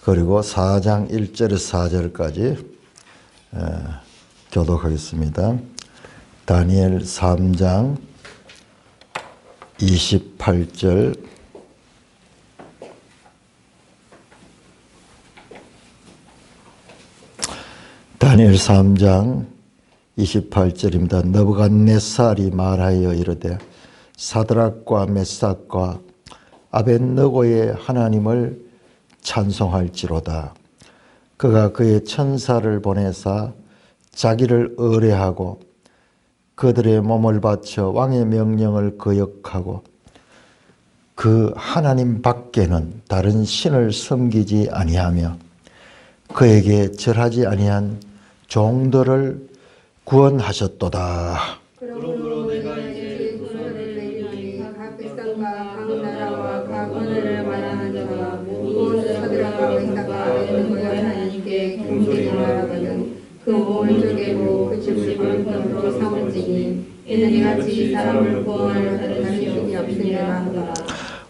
그리고 4장 1절에서 4절까지 교독하겠습니다. 다니엘 3장 28절 다니엘 3장 28절입니다. 느부갓네살이 말하여 이르되 사드락과 메삭과 아벳느고의 하나님을 찬송할지로다. 그가 그의 천사를 보내사 자기를 의뢰하고 그들의 몸을 바쳐 왕의 명령을 거역하고 그 하나님 밖에는 다른 신을 섬기지 아니하며 그에게 절하지 아니한 종들을 구원하셨도다. 그러므로 내가 이제 군사를 내리니 각 백성과 각 나라와 각 언어를 말하는 자가 모두 사드락과 메삭과 아벳느고의 하나님께 경배히 말하거든 그 몸을 쪼개고 그 집을 벌금으로 삼을지니 이는 이같이 사람을 구원하려 다른 신이 없으리라 하더라.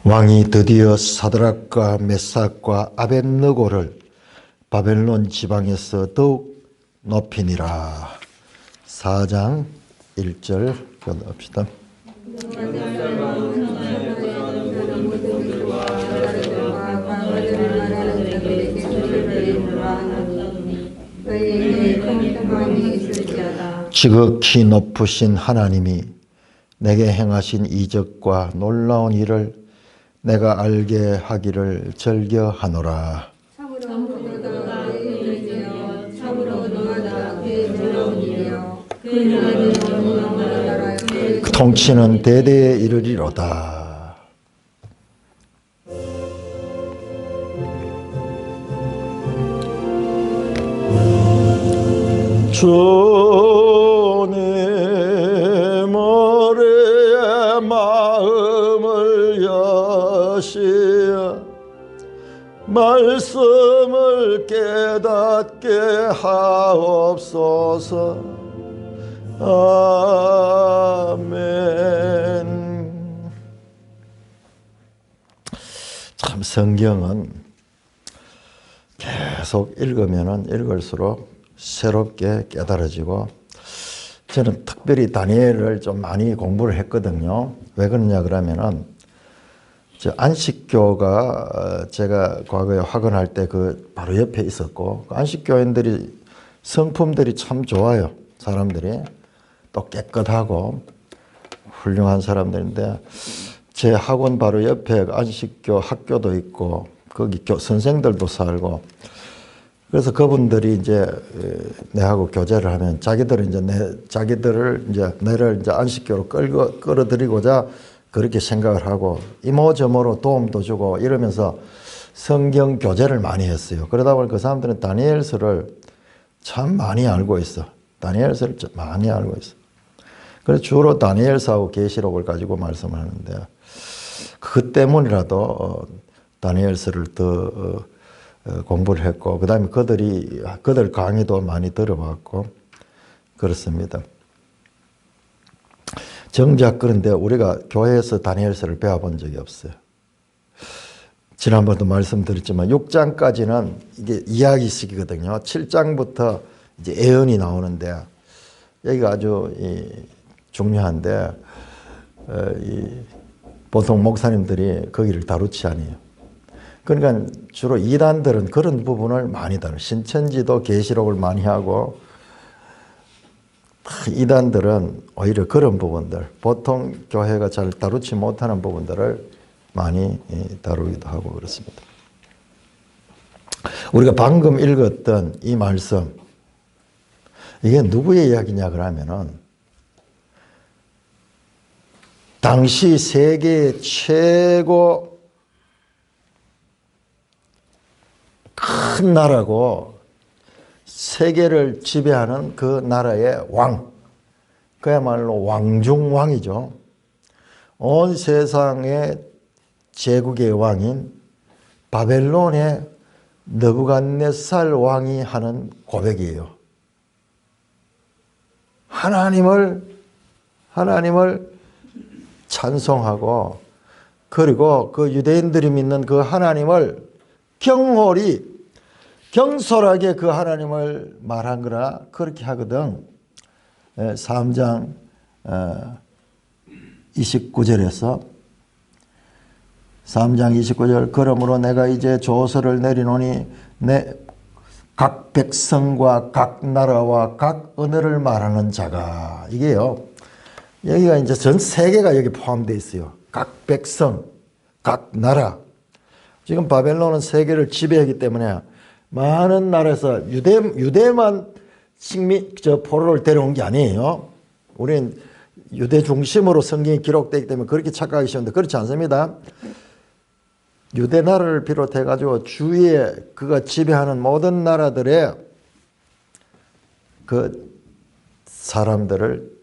왕이 드디어 사드락과 메삭과 아벳느고를 바벨론 지방에서 더욱 높이니라. 4장 1절 교독합시다. 지극히 높으신 하나님이 내게 행하신 이적과 놀라운 일을 내가 알게 하기를 즐겨하노라. 그 통치는 대대에 이르리로다. 주님 우리의 마음을 여시어 말씀을 깨닫게 하옵소서. 아멘. 참 성경은 계속 읽으면 읽을수록 새롭게 깨달아지고, 저는 특별히 다니엘을 좀 많이 공부를 했거든요. 왜 그러냐 그러면은 저 안식교가 제가 과거에 학원할 때 그 바로 옆에 있었고, 그 안식교인들이 성품들이 참 좋아요. 사람들이 또 깨끗하고 훌륭한 사람들인데, 제 학원 바로 옆에 안식교 학교도 있고 거기 선생들도 살고, 그래서 그분들이 이제 내하고 교제를 하면 자기들을 이제 내를 이제 안식교로 끌어들이고자 그렇게 생각을 하고 이모저모로 도움도 주고 이러면서 성경 교제를 많이 했어요. 그러다 보니 그 사람들은 다니엘서를 참 많이 알고 있어. 다니엘서를 많이 알고 있어. 그래서 주로 다니엘서하고 계시록을 가지고 말씀하는데, 그 때문이라도 다니엘서를 더 공부를 했고, 그 다음에 그들 강의도 많이 들어봤고 그렇습니다. 정작 그런데 우리가 교회에서 다니엘서를 배워본 적이 없어요. 지난번도 말씀드렸지만 6장까지는 이게 이야기식이거든요. 7장부터 이제 예언이 나오는데, 여기가 아주 중요한데 보통 목사님들이 거기를 다루지 않아요. 그러니까 주로 이단들은 그런 부분을 많이 다뤄요. 신천지도 계시록을 많이 하고, 이단들은 오히려 그런 부분들, 보통 교회가 잘 다루지 못하는 부분들을 많이 다루기도 하고 그렇습니다. 우리가 방금 읽었던 이 말씀, 이게 누구의 이야기냐 그러면은 당시 세계의 최고 큰 나라고 세계를 지배하는 그 나라의 왕, 그야말로 왕중왕이죠. 온 세상의 제국의 왕인 바벨론의 느부갓네살 왕이 하는 고백이에요. 하나님을 찬송하고, 그리고 그 유대인들이 믿는 그 하나님을 경홀히 경솔하게 그 하나님을 말한 거라 그렇게 하거든. 3장 29절에서 3장 29절 그러므로 내가 이제 조서를 내리노니 각 백성과 각 나라와 각 언어를 말하는 자가 이게요. 여기가 이제 전 세계가 여기 포함되어 있어요. 각 백성, 각 나라. 지금 바벨론은 세계를 지배하기 때문에 많은 나라에서 유대만 포로를 데려온 게 아니에요. 우리는 유대 중심으로 성경이 기록되기 때문에 그렇게 착각하기 쉬운데 그렇지 않습니다. 유대 나라를 비롯해 가지고 주위에 그가 지배하는 모든 나라들의 그 사람들을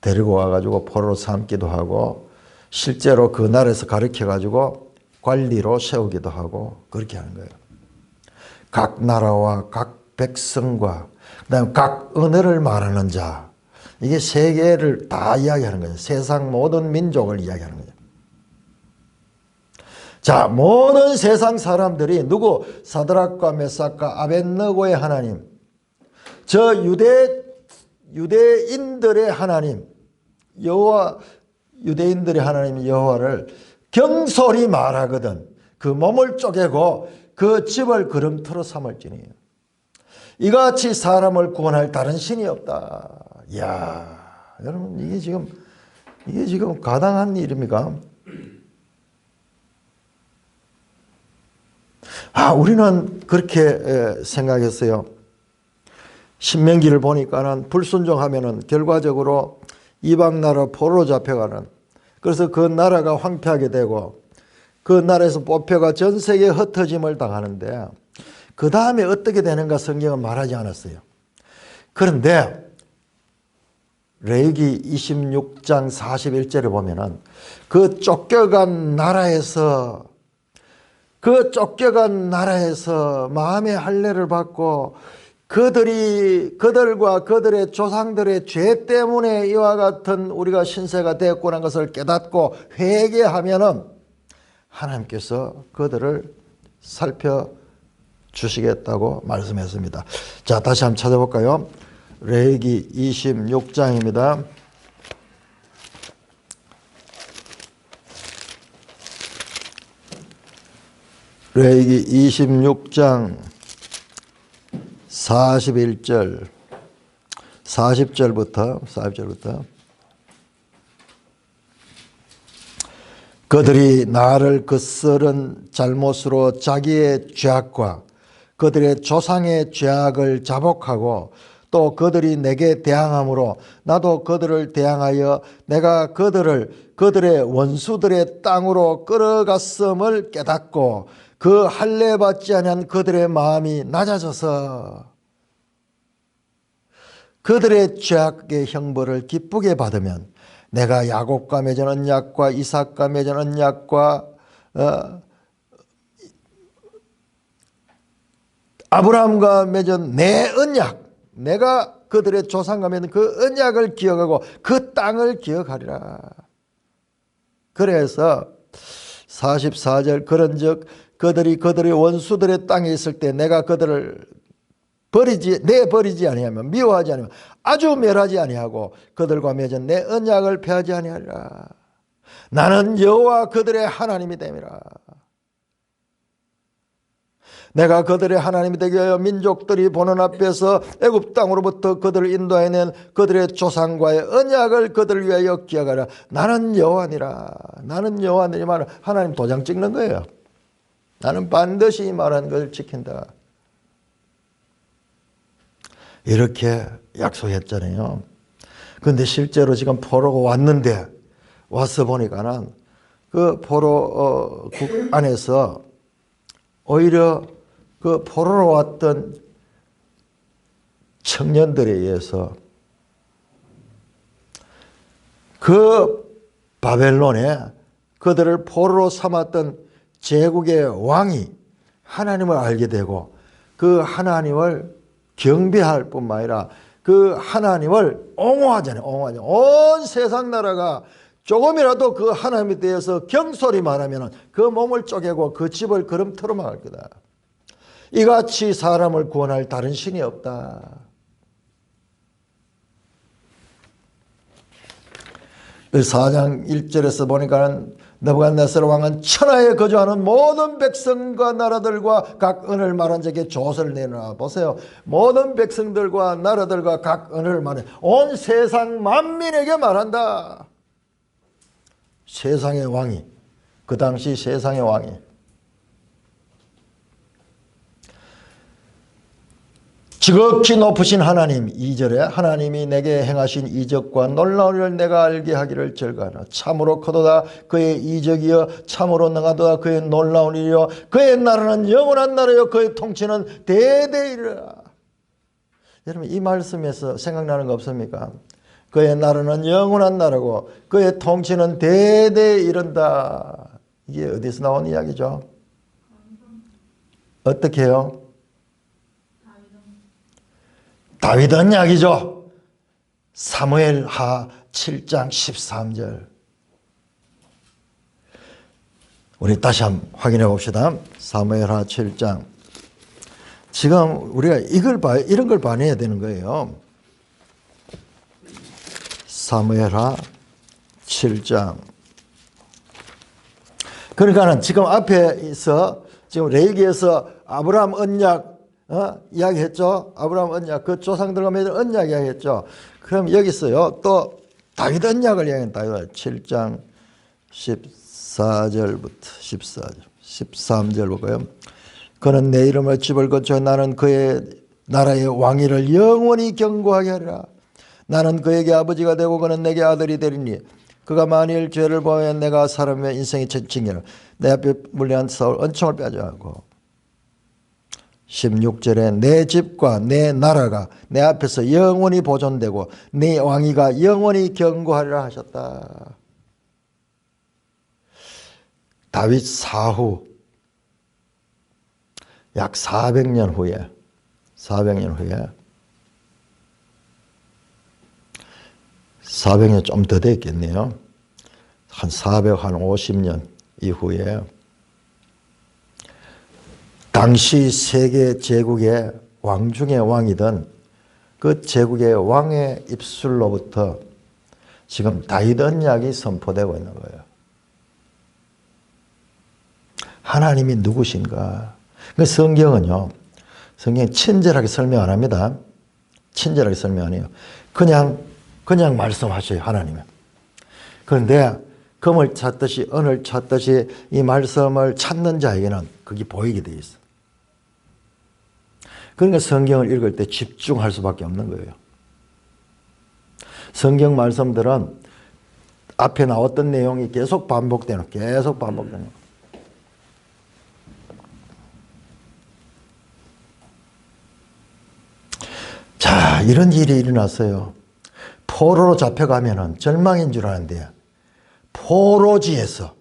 데리고 와 가지고 포로로 삼기도 하고 실제로 그 나라에서 가르쳐 가지고 관리로 세우기도 하고 그렇게 하는 거예요. 각 나라와 각 백성과 그다음에 각 언어를 말하는 자. 이게 세계를 다 이야기하는 거예요. 세상 모든 민족을 이야기하는 거예요. 자, 모든 세상 사람들이 누구? 사드락과 메삭과 아벳느고의 하나님, 저 유대인들의 하나님, 유대인들의 하나님 여호와를 경솔히 말하거든 그 몸을 쪼개고 그 집을 걸음터로 삼을지니 이같이 사람을 구원할 다른 신이 없다. 이야, 여러분 이게 지금 가당한 일입니까? 우리는 그렇게 생각했어요. 신명기를 보니까는 불순종하면은 결과적으로 이방 나라 포로로 잡혀가는, 그래서 그 나라가 황폐하게 되고 그 나라에서 뽑혀가 전 세계에 흩어짐을 당하는데 그 다음에 어떻게 되는가 성경은 말하지 않았어요. 그런데 레위기 26장 41절에 보면은 그 쫓겨간 나라에서 마음의 할례를 받고 그들과 그들의 조상들의 죄 때문에 이와 같은 우리가 신세가 되었구나 것을 깨닫고 회개하면은 하나님께서 그들을 살펴주시겠다고 말씀했습니다. 자, 다시 한번 찾아볼까요? 레위기 26장입니다. 레위기 26장 40절부터 그들이 나를 그 썰은 잘못으로 자기의 죄악과 그들의 조상의 죄악을 자복하고 또 그들이 내게 대항함으로 나도 그들을 대항하여 내가 그들의 원수들의 땅으로 끌어갔음을 깨닫고 그 할례 받지 아니한 그들의 마음이 낮아져서 그들의 죄악의 형벌을 기쁘게 받으면 내가 야곱과 맺은 언약과 이삭과 맺은 언약과 아브라함과 맺은 내 언약, 내가 그들의 조상과 맺은 그 언약을 기억하고 그 땅을 기억하리라. 그래서 44절 그런즉 그들이 그들의 원수들의 땅에 있을 때 내가 그들을 버리지 아니하면 미워하지 아니하면 아주 멸하지 아니하고 그들과 맺은 내 언약을 폐하지 아니하리라. 나는 여호와 그들의 하나님이 됨이라. 내가 그들의 하나님이 되게 하여 민족들이 보는 앞에서 애굽 땅으로부터 그들을 인도해낸 그들의 조상과의 언약을 그들을 위하여 기억하라. 나는 여호와니라. 나는 여호와니라. 말은 하나님 도장 찍는 거예요. 나는 반드시 이 말한 걸 지킨다. 이렇게 약속했잖아요. 그런데 실제로 지금 포로가 왔는데 와서 보니까는 그 포로 국 안에서 오히려 그 포로로 왔던 청년들에 의해서 그 바벨론에 그들을 포로로 삼았던 제국의 왕이 하나님을 알게 되고 그 하나님을 경배할 뿐만 아니라 그 하나님을 옹호하잖아요. 온 세상 나라가 조금이라도 그 하나님에 대해서 경솔히 말하면 그 몸을 쪼개고 그 집을 걸음터로 막을 거다. 이같이 사람을 구원할 다른 신이 없다. 그 4장 1절에서 보니까는 느부갓네살 왕은 천하에 거주하는 모든 백성과 나라들과 각 언어를 말한 자에게 조서를 내놓아. 보세요. 모든 백성들과 나라들과 각 언어를 말해. 온 세상 만민에게 말한다. 세상의 왕이, 그 당시 세상의 왕이. 지극히 높으신 하나님, 2절에 하나님이 내게 행하신 이적과 놀라운 일을 내가 알게 하기를 절거하나 참으로 크도다 그의 이적이여 참으로 능하도다 그의 놀라운 일이여 그의 나라는 영원한 나라여 그의 통치는 대대이르라. 여러분 이 말씀에서 생각나는 거 없습니까? 그의 나라는 영원한 나라고 그의 통치는 대대에 이른다. 이게 어디서 나온 이야기죠? 어떻게 해요? 다윗 언약이죠. 사무엘하 7장 13절. 우리 다시 한번 확인해 봅시다. 사무엘하 7장. 지금 우리가 이런 걸 반해야 되는 거예요. 사무엘하 7장. 그러니까는 지금 앞에서 지금 레위기에서 아브라함 언약 이야기했죠. 아브라함 언약, 그 조상들과 맺은 언약 이야기했죠. 그럼 여기서요, 또 다윗 언약을 이야기한다. 7장 14절부터 13절 볼까요? 그는 내 이름을 집을 거쳐 나는 그의 나라의 왕위를 영원히 견고하게 하리라. 나는 그에게 아버지가 되고 그는 내게 아들이 되리니 그가 만일 죄를 범하면 내가 사람의 인생이 징계를 내 앞에 물려한 사울 은총을 빼앗아고 16절에 내 집과 내 나라가 내 앞에서 영원히 보존되고 네 왕위가 영원히 견고하리라 하셨다. 다윗 사후 약 400년 후에 400년 좀 더 됐겠네요. 한 450년 이후에 당시 세계 제국의 왕 중의 왕이던 그 제국의 왕의 입술로부터 지금 다윗 언약이 선포되고 있는 거예요. 하나님이 누구신가? 그 성경은요, 성경이 친절하게 설명 안 합니다. 친절하게 설명 안 해요. 그냥 말씀하셔요, 하나님은. 그런데 금을 찾듯이 은을 찾듯이 이 말씀을 찾는 자에게는 그게 보이게 돼 있어. 그러니까 성경을 읽을 때 집중할 수밖에 없는 거예요. 성경 말씀들은 앞에 나왔던 내용이 계속 반복되는 거예요. 자, 이런 일이 일어났어요. 포로로 잡혀가면은 절망인 줄 아는데 포로지에서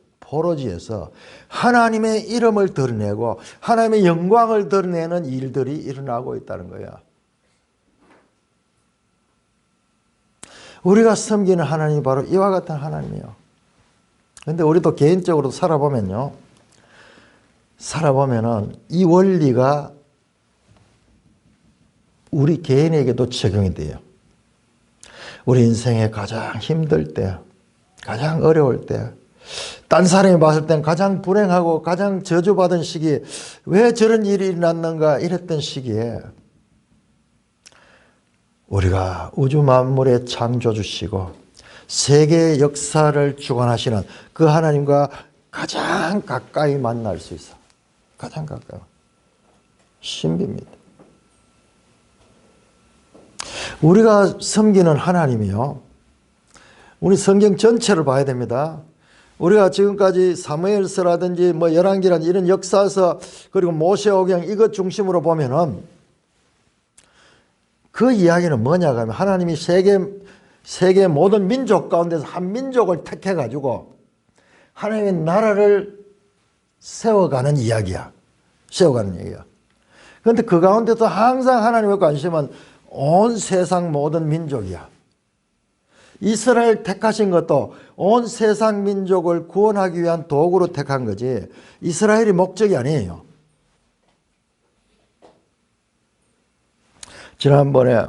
하나님의 이름을 드러내고 하나님의 영광을 드러내는 일들이 일어나고 있다는 거야. 우리가 섬기는 하나님이 바로 이와 같은 하나님이에요. 그런데 우리도 개인적으로 살아보면은 이 원리가 우리 개인에게도 적용이 돼요. 우리 인생에 가장 힘들 때, 가장 어려울 때, 딴 사람이 봤을 땐 가장 불행하고 가장 저주받은 시기, 왜 저런 일이 일어났는가 이랬던 시기에 우리가 우주 만물의 창조주시고 세계의 역사를 주관하시는 그 하나님과 가장 가까이 만날 수 있어. 가장 가까이. 신비입니다. 우리가 섬기는 하나님이요, 우리 성경 전체를 봐야 됩니다. 우리가 지금까지 사무엘서라든지 열왕기라든지 이런 역사서 그리고 모세오경 이것 중심으로 보면은 그 이야기는 뭐냐 하면 하나님이 세계 모든 민족 가운데서 한 민족을 택해 가지고 하나님의 나라를 세워가는 이야기야. 그런데 그 가운데서 항상 하나님의 관심은 온 세상 모든 민족이야. 이스라엘 택하신 것도 온 세상 민족을 구원하기 위한 도구로 택한 거지 이스라엘이 목적이 아니에요. 지난번에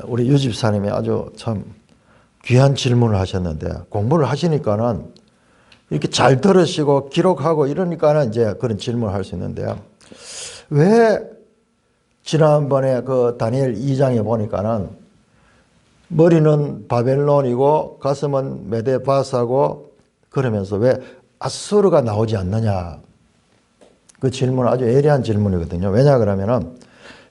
우리 유 집사님이 아주 참 귀한 질문을 하셨는데, 공부를 하시니까는 이렇게 잘 들으시고 기록하고 이러니까는 이제 그런 질문을 할 수 있는데요. 왜 지난번에 그 다니엘 2장에 보니까는 머리는 바벨론이고 가슴은 메데바사고 그러면서 왜 아수르가 나오지 않느냐. 그 질문은 아주 예리한 질문이거든요. 왜냐 그러면은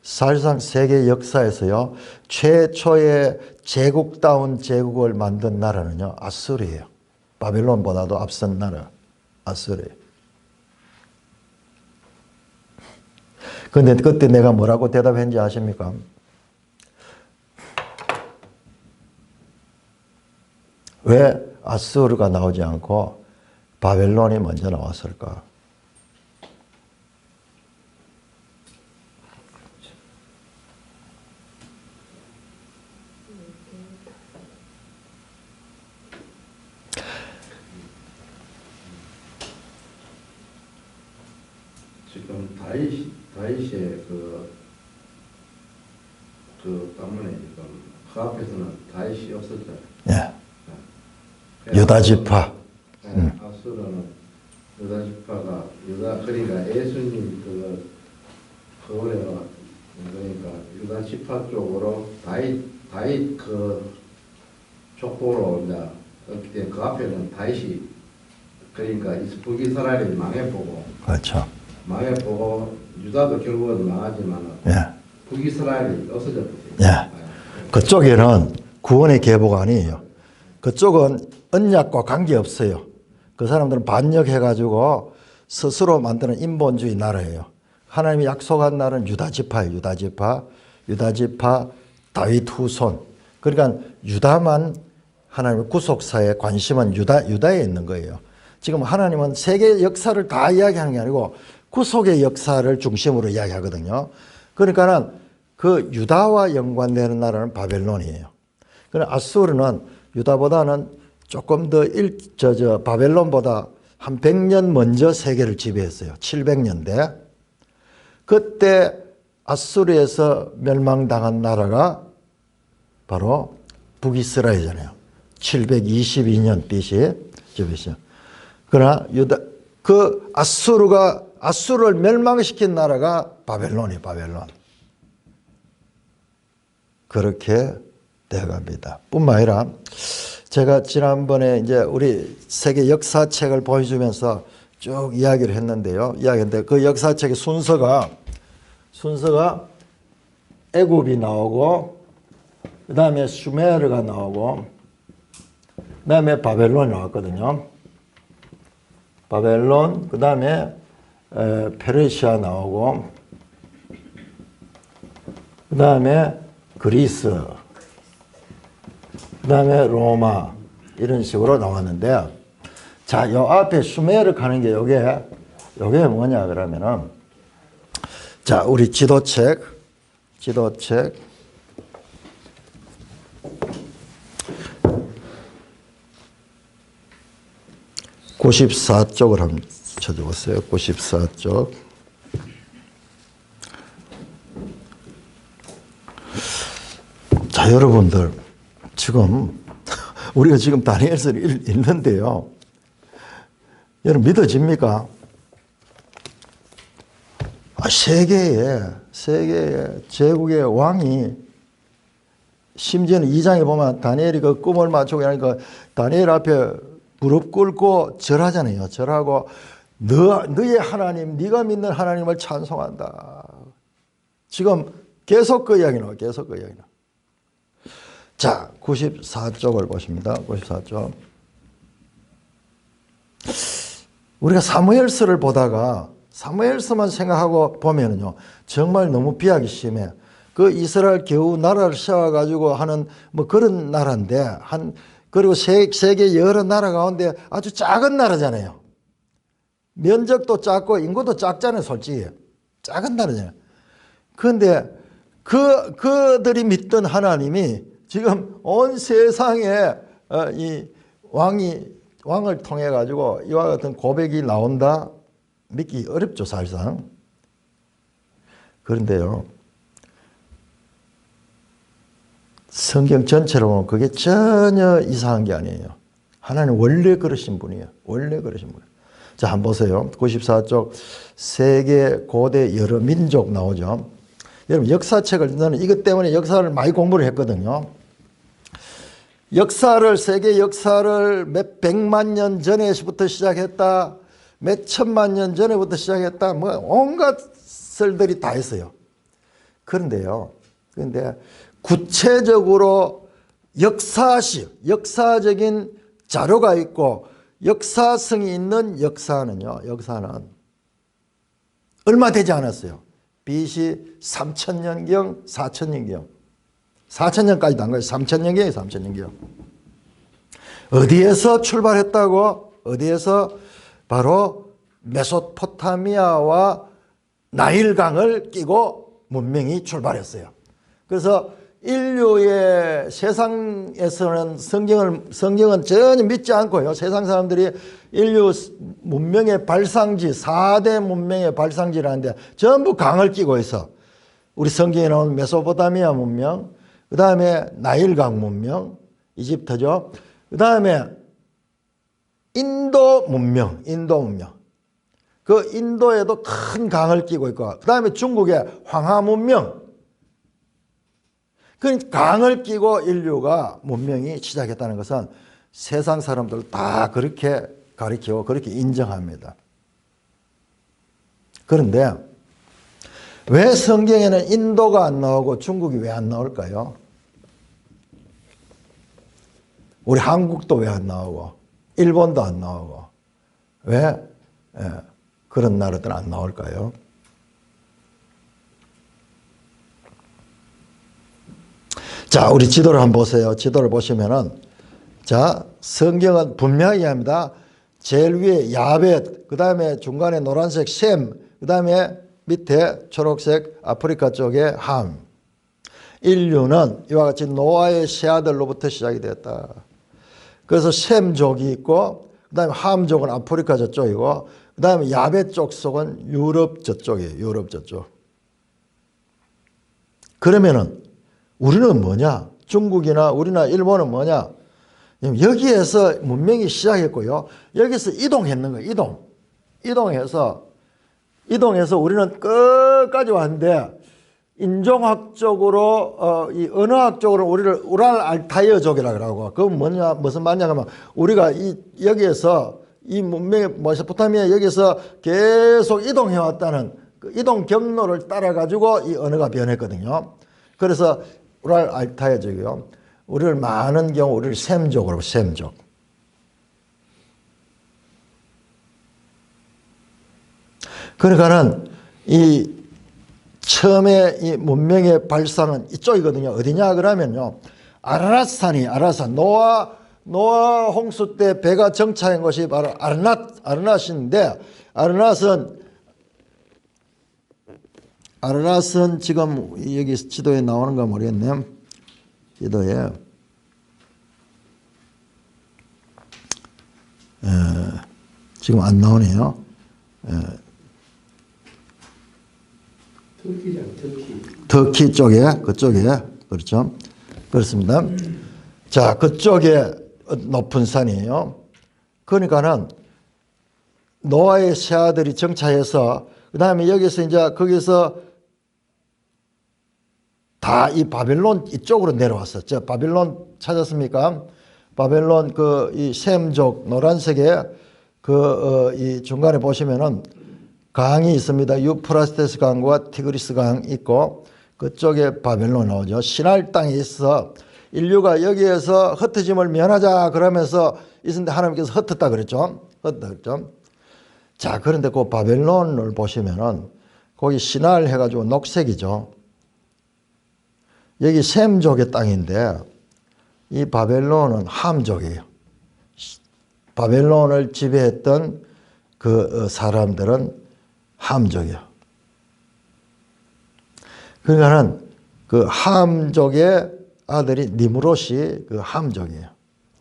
사실상 세계 역사에서요, 최초의 제국다운 제국을 만든 나라는요, 아수르예요. 바벨론보다도 앞선 나라, 아수르예요. 근데 그때 내가 뭐라고 대답했는지 아십니까? 왜 아수르가 나오지 않고 바벨론이 먼저 나왔을까? 지금 다윗의 그 가문에 지금 그 앞에서는 다윗이 없었잖아요. 예. 유다 지파. 아수르는 유다 지파가 그러니까 예수님 그거래요. 그러니까 유다 지파 쪽으로 다윗 그 족보로 이제 어떻게 그 앞에는 다윗이 그러니까 북이스라엘이 망해보고 그렇죠. 망해보고 유다도 결국은 망하지만 예. 북이스라엘이 없어졌거든요. 예. 그쪽에는 구원의 계보가 아니에요. 그쪽은 언약과 관계없어요. 그 사람들은 반역해가지고 스스로 만드는 인본주의 나라예요. 하나님이 약속한 나라는 유다 지파예요. 유다 지파, 다윗 후손. 그러니까 유다만 하나님의 구속사에 관심은 유다에 있는 거예요. 지금 하나님은 세계 역사를 다 이야기하는 게 아니고 구속의 역사를 중심으로 이야기하거든요. 그러니까는 그 유다와 연관되는 나라는 바벨론이에요. 그러나 아수르는 유다보다는 조금 더 바벨론보다 한 100년 먼저 세계를 지배했어요. 700년대. 그때 아수르에서 멸망당한 나라가 바로 북이스라엘이잖아요. 722년 BC. 그러나 그 아수르를 멸망시킨 나라가 바벨론. 그렇게 되어갑니다. 뿐만 아니라 제가 지난번에 이제 우리 세계 역사책을 보여주면서 쭉 이야기를 했는데요. 그 역사책의 순서가 애굽이 나오고, 그 다음에 수메르가 나오고, 그 다음에 바벨론이 나왔거든요. 바벨론, 그 다음에 페르시아 나오고, 그 다음에 그리스, 그 다음에 로마, 이런 식으로 나왔는데, 자, 요 앞에 수메르 가는 게 요게 뭐냐 그러면은, 자, 우리 지도책 94쪽을 한번 쳐줘보세요. 94쪽. 자, 여러분들 지금 우리가 지금 다니엘서를 읽는데요. 여러분 믿어집니까? 세계의 제국의 왕이, 심지어는 2장에 보면 다니엘이 그 꿈을 맞추고 하니까 다니엘 앞에 무릎 꿇고 절하잖아요. 절하고 너의 하나님, 네가 믿는 하나님을 찬송한다. 지금 계속 그 이야기 나와요. 자, 94쪽을 보십니다. 94쪽. 우리가 사무엘서를 보다가 사무엘서만 생각하고 보면은요, 정말 너무 비하기 심해. 그 이스라엘 겨우 나라를 세워가지고 하는 뭐 그런 나라인데, 그리고 세계 여러 나라 가운데 아주 작은 나라잖아요. 면적도 작고 인구도 작잖아요, 솔직히. 작은 나라잖아요. 그런데 그들이 믿던 하나님이 지금 온 세상에 이 왕을 통해 가지고 이와 같은 고백이 나온다? 믿기 어렵죠, 사실상. 그런데요, 성경 전체로 보면 그게 전혀 이상한 게 아니에요. 하나님 원래 그러신 분이에요. 원래 그러신 분이에요. 자, 한번 보세요. 94쪽 세계 고대 여러 민족 나오죠. 여러분 역사책을 저는 이것 때문에 역사를 많이 공부를 했거든요. 역사를 세계 역사를 몇 백만 년 전에부터 시작했다. 몇 천만 년 전에부터 시작했다. 뭐 온갖 설들이 다 있어요. 그런데 구체적으로 역사적인 자료가 있고 역사성이 있는 역사는 얼마 되지 않았어요. BC 3000년경, 4000년경. 4000년까지도 안 가요. 3000년경이에요. 3000년경. 어디에서 출발했다고? 어디에서? 바로 메소포타미아와 나일강을 끼고 문명이 출발했어요. 그래서 인류의 세상에서는 성경은 전혀 믿지 않고요. 세상 사람들이 인류 문명의 발상지, 4대 문명의 발상지라는데 전부 강을 끼고 있어. 우리 성경에 나오는 메소포타미아 문명, 그 다음에 나일강 문명, 이집트죠. 그 다음에 인도 문명. 그 인도에도 큰 강을 끼고 있고, 그 다음에 중국의 황하 문명. 그 강을 끼고 인류가 문명이 시작했다는 것은 세상 사람들 다 그렇게 가르치고 그렇게 인정합니다. 그런데 왜 성경에는 인도가 안 나오고 중국이 왜 안 나올까요? 우리 한국도 왜 안 나오고 일본도 안 나오고 왜 그런 나라들은 안 나올까요? 자, 우리 지도를 한번 보세요. 지도를 보시면은, 자, 성경은 분명히 합니다. 제일 위에 야벳, 그 다음에 중간에 노란색 셈, 그 다음에 밑에 초록색 아프리카 쪽에 함. 인류는 이와 같이 노아의 세 아들로부터 시작이 됐다. 그래서 셈족이 있고, 그 다음에 함족은 아프리카 저쪽이고, 그 다음에 야벳 쪽 속은 유럽 저쪽이에요. 유럽 저쪽. 그러면은, 우리는 뭐냐? 중국이나 우리나 일본은 뭐냐? 여기에서 문명이 시작했고요. 여기서 이동했는 거예요. 이동해서 우리는 끝까지 왔는데 인종학적으로 이 언어학적으로 우리를 우랄 알타이어족이라고 하고, 그건 뭐냐? 무슨 말이냐 하면 우리가 여기에서 이 문명의 메소포타미아 여기서 계속 이동해 왔다는 그 이동 경로를 따라 가지고 이 언어가 변했거든요. 그래서 우랄 알타이어족이요. 우리를 많은 경우 우리를 셈족으로 셈족. 그러니까는 이 처음에 이 문명의 발상은 이쪽이거든요. 어디냐 그러면요. 아라랏산 노아 홍수 때 배가 정차한 곳이 바로 아르낫인데 아르낫은 지금 여기 지도에 나오는가 모르겠네요. 지도에 지금 안 나오네요. 터키 쪽에 그쪽에 그렇죠. 그렇습니다. 자, 그쪽에 높은 산이에요. 그러니까는 노아의 세 아들이 정차해서 그 다음에 여기서 이제 거기서 다 이 바벨론 이쪽으로 내려왔었죠. 바벨론 찾았습니까? 바벨론 그 이 셈족 노란색에 이 중간에 보시면은 강이 있습니다. 유프라테스 강과 티그리스 강 있고 그쪽에 바벨론 나오죠. 시날 땅에 있어 인류가 여기에서 흩어짐을 면하자 그러면서 있었는데 하나님께서 흩었다 그랬죠. 자, 그런데 그 바벨론을 보시면은 거기 시날 해가지고 녹색이죠. 여기 셈족의 땅인데 이 바벨론은 함족이에요. 바벨론을 지배했던 그 사람들은 함족이에요. 그러니까는 그 함족의 아들이 니므롯이 그 함족이에요.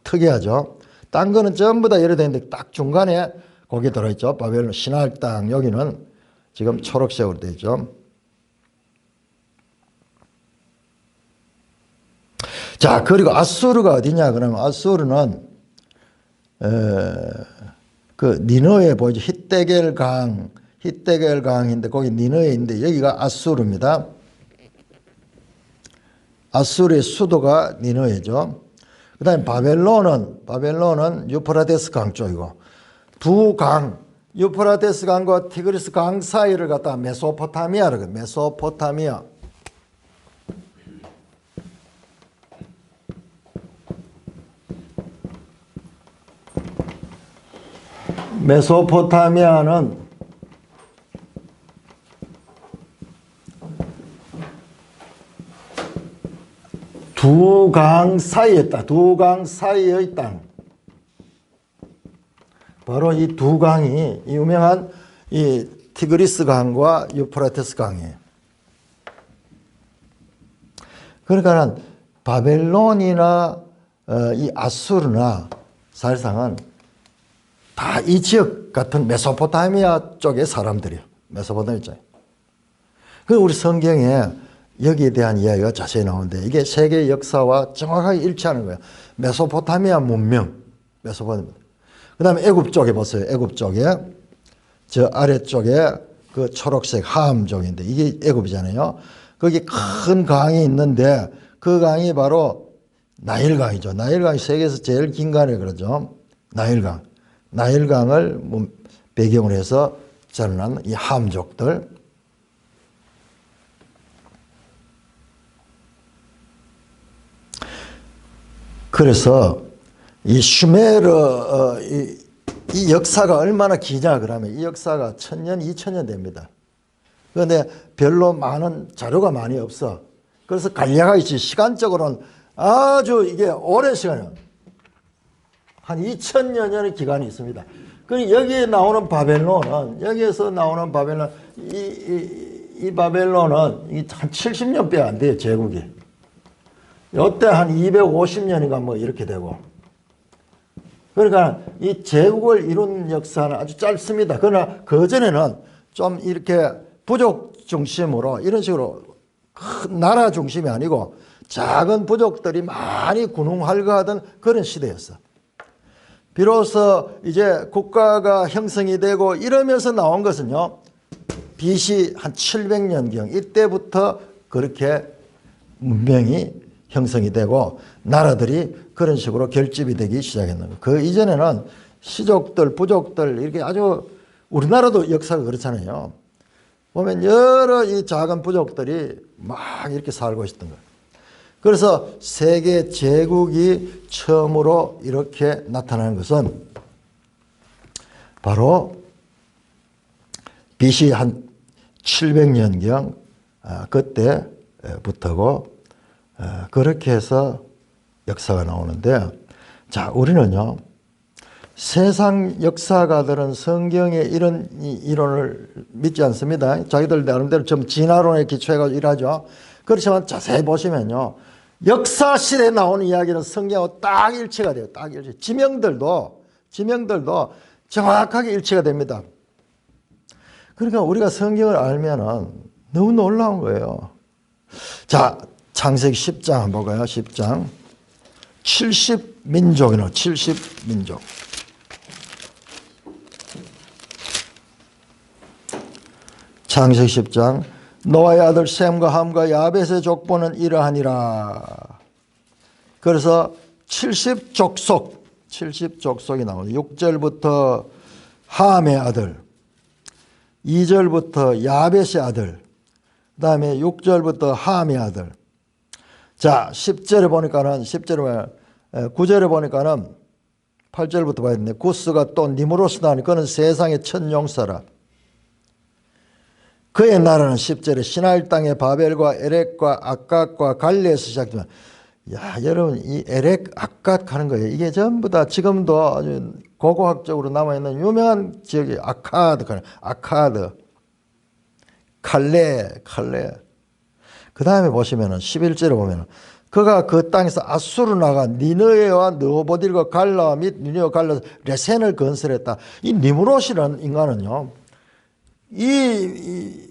특이하죠. 딴 거는 전부 다 예로 되는데 딱 중간에 거기 들어있죠. 바벨론 시날 땅 여기는 지금 초록색으로 되어 있죠. 자, 그리고 아수르가 어디냐 그러면 아수르는 그 니너에 보이죠? 히데겔 강인데 거기 니너에 있는데 여기가 아수르입니다. 아수르의 수도가 니너에죠. 그다음에 바벨론은 유프라테스 강 쪽이고 두 강 유프라테스 강과 티그리스 강 사이를 갖다가 메소포타미아라고 해요. 메소포타미아. 메소포타미아는 두 강 사이에 있다. 두 강 사이의 땅. 바로 이 두 강이 유명한 이 티그리스 강과 유프라테스 강이에요. 그러니까 바벨론이나 이 아수르나 사실상은 다 이 지역 같은 메소포타미아 쪽의 사람들이에요. 메소포타미아 쪽에. 그 우리 성경에 여기에 대한 이야기가 자세히 나오는데 이게 세계 역사와 정확하게 일치하는 거예요. 메소포타미아 문명, 메소포타미아. 그 다음에 애굽 쪽에 보세요. 애굽 쪽에 저 아래쪽에 그 초록색 하암 쪽인데 이게 애굽이잖아요. 거기 큰 강이 있는데 그 강이 바로 나일강이죠. 나일강이 세계에서 제일 긴 강이라고 그러죠. 나일강. 나일강을 배경으로 해서 자라난 이 함족들. 그래서 이 슈메르 이 역사가 얼마나 기냐 그러면 이 역사가 1000년, 2000년 됩니다. 그런데 별로 많은 자료가 많이 없어. 그래서 간략하게 시간적으로는 아주 이게 오랜 시간이에요. 한 2000여 년의 기간이 있습니다. 그 여기에 나오는 바벨론은 여기에서 나오는 바벨론 이 바벨론은 한 70년밖에 안 돼요. 제국이. 이때 한 250년인가 뭐 이렇게 되고. 그러니까 이 제국을 이룬 역사는 아주 짧습니다. 그러나 그전에는 좀 이렇게 부족 중심으로 이런 식으로 큰 나라 중심이 아니고 작은 부족들이 많이 군웅활거하던 그런 시대였어. 비로소 이제 국가가 형성이 되고 이러면서 나온 것은요. BC 한 700년경 이때부터 그렇게 문명이 형성이 되고 나라들이 그런 식으로 결집이 되기 시작했는 거예요. 그 이전에는 시족들, 부족들 이렇게 아주 우리나라도 역사가 그렇잖아요. 보면 여러 이 작은 부족들이 막 이렇게 살고 있었던 거예요. 그래서 세계 제국이 처음으로 이렇게 나타나는 것은 바로 BC 한 700년경 그때부터고 그렇게 해서 역사가 나오는데 자 우리는요 세상 역사가들은 성경의 이런 이론을 믿지 않습니다. 자기들 나름대로 좀 진화론에 기초해가지고 일하죠. 그렇지만 자세히 보시면요 역사 시대에 나오는 이야기는 성경하고 딱 일치가 돼요. 딱 일치. 지명들도 정확하게 일치가 됩니다. 그러니까 우리가 성경을 알면은 너무 놀라운 거예요. 자, 창세기 10장 한번 볼까요? 10장. 70민족이네요. 70민족. 창세기 10장. 노아의 아들 셈과 함과 야벳의 족보는 이러하니라. 그래서 70족속이 나오죠. 6절부터 함의 아들, 2절부터 야벳의 아들, 그 다음에 6절부터 함의 아들. 자, 10절에 보니까는, 9절에 보니까는 8절부터 봐야 되는데, 구스가 또 니무로스다 하니 그는 세상의 첫 용사라. 그의 나라는 10절에 시나일 땅의 바벨과 에렉과 악갓과 갈레에서 시작되면, 야, 여러분, 이 에렉, 악갓 하는 거예요. 이게 전부 다 지금도 아주 고고학적으로 남아있는 유명한 지역이 아카드, 칼레. 그 다음에 보시면은 11절에 보면은 그가 그 땅에서 아수르 나가 니느웨와 느보딜과 갈라 및 니느웨와 갈라 레센을 건설했다. 이 니무롯이라는 인간은요, 이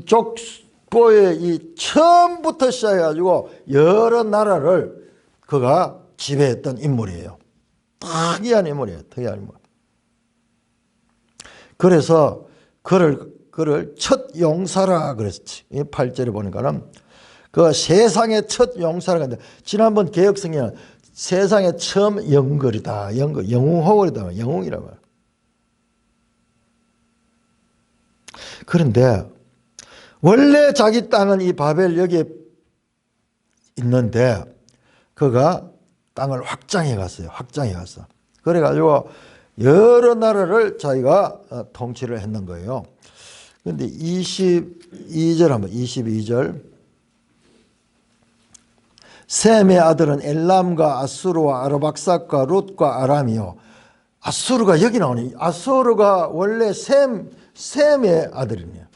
족보의 이 처음부터 시작해가지고 여러 나라를 그가 지배했던 인물이에요. 특이한 인물이에요. 특이한 인물. 그래서 그를 첫 용사라 그랬지. 이 8절에 보니까는 그 세상의 첫 용사라 그랬는데, 지난번 개혁성경은 세상의 처음 영걸이다. 영웅호걸이다. 영웅이라고 해요. 그런데 원래 자기 땅은 이 바벨 여기에 있는데 그가 땅을 확장해 갔어요. 확장해 갔어. 그래가지고 여러 나라를 자기가 통치를 했는 거예요. 그런데 22절 한번 22절. 셈의 아들은 엘람과 아수르와 아르박삭과 룻과 아람이요. 아수르가 여기 나오네. 아수르가 원래 셈의 아들이네요.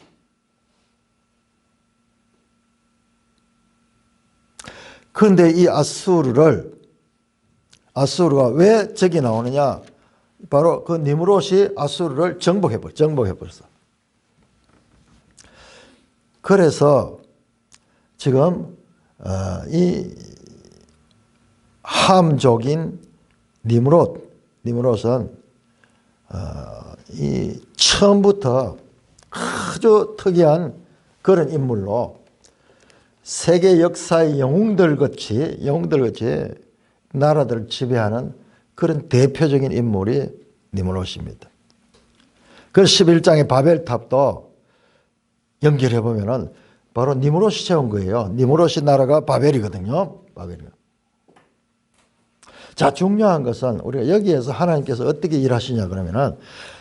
그런데 이 아수르가 왜 저기 나오느냐? 바로 그 니므롯이 아수르를 정복해버렸어. 그래서 지금 이 함족인 니므롯은 이 처음부터 아주 특이한 그런 인물로 세계 역사의 영웅들같이 나라들을 지배하는 그런 대표적인 인물이 니므롯입니다. 그 11장의 바벨탑도 연결해 보면은 바로 니므롯이 세운 거예요. 니므롯이 나라가 바벨이거든요. 자, 중요한 것은 우리가 여기에서 하나님께서 어떻게 일하시냐 그러면은,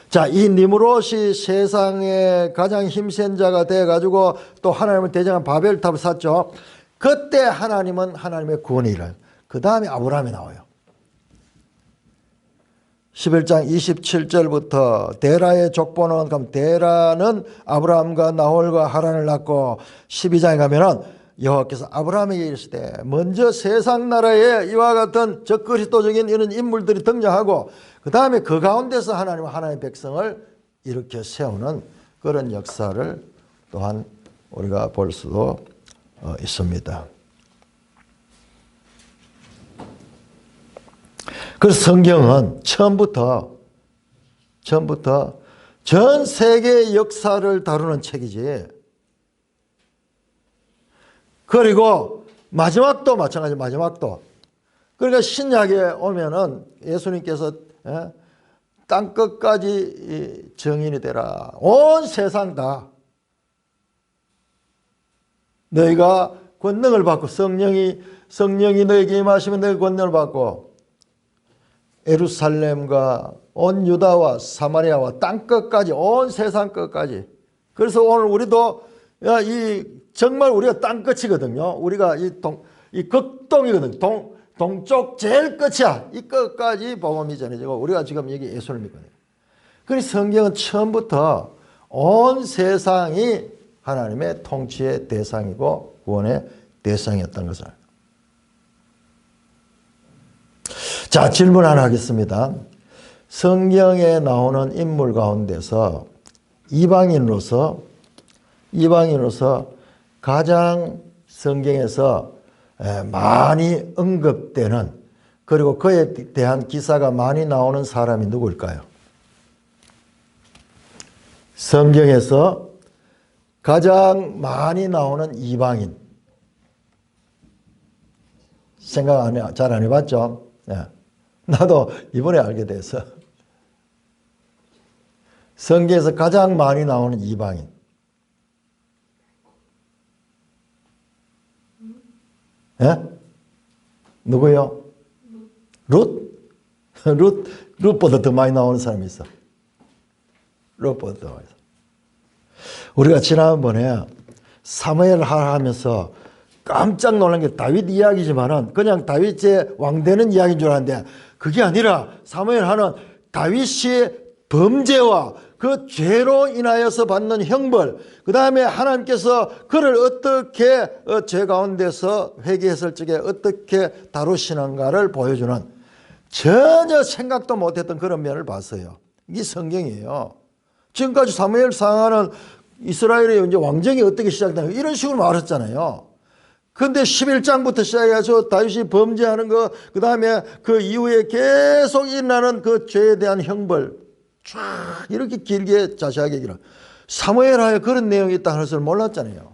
자, 이 니므롯이 세상에 가장 힘센 자가 돼가지고 또 하나님을 대적한 바벨탑을 샀죠. 그때 하나님은 하나님의 구원의 일을. 그 다음에 아브라함이 나와요. 11장 27절부터 데라의 족보는, 그럼 데라는 아브라함과 나홀과 하란을 낳고, 12장에 가면은 여호와께서 아브라함에게 이르시되 먼저 세상 나라에 이와 같은 적그리스도적인 이런 인물들이 등장하고 그 다음에 그 가운데서 하나님은 하나님의 백성을 일으켜 세우는 그런 역사를 또한 우리가 볼 수도 있습니다. 그래서 성경은 처음부터 전 세계의 역사를 다루는 책이지. 그리고 마지막도 마찬가지. 마지막도. 그러니까 신약에 오면은 예수님께서 땅끝까지 정인이 되라. 온 세상 다 너희가 권능을 받고 성령이 너희에게 임하시면 너희 권능을 받고 예루살렘과 온 유다와 사마리아와 땅끝까지, 온 세상 끝까지. 그래서 오늘 우리도 정말 우리가 땅끝이거든요. 우리가 이 극동이거든. 동쪽 제일 끝이야. 이 끝까지 복음이 전해지고 우리가 지금 여기 예수를 믿거든요. 그래서 성경은 처음부터 온 세상이 하나님의 통치의 대상이고 구원의 대상이었던 것을. 자, 질문 하나 하겠습니다. 성경에 나오는 인물 가운데서 이방인으로서 가장 성경에서 많이 언급되는, 그리고 그에 대한 기사가 많이 나오는 사람이 누구일까요? 성경에서 가장 많이 나오는 이방인. 생각 잘 안 해봤죠? 나도 이번에 알게 돼서. 성경에서 가장 많이 나오는 이방인. 누구요? 룻보다 더 많이 나오는 사람이 있어. 룻보다 더 많이. 우리가 지난번에 사무엘 하면서 깜짝 놀란 게 다윗 이야기지만은 그냥 다윗의 왕되는 이야기인 줄 알았는데 그게 아니라 사무엘 하는 다윗이 범죄와 그 죄로 인하여서 받는 형벌, 그 다음에 하나님께서 그를 어떻게 죄 가운데서 회개했을 적에 어떻게 다루시는가를 보여주는, 전혀 생각도 못했던 그런 면을 봤어요. 이게 성경이에요. 지금까지 사무엘 상하는 이스라엘의 이제 왕정이 어떻게 시작되는가 이런 식으로 말했잖아요. 근데 11장부터 시작해서 다윗이 범죄하는 거, 그 다음에 그 이후에 계속 일어나는 그 죄에 대한 형벌, 쫙 이렇게 길게 자세하게 얘기를. 사무엘하에 그런 내용이 있다는 것을 몰랐잖아요.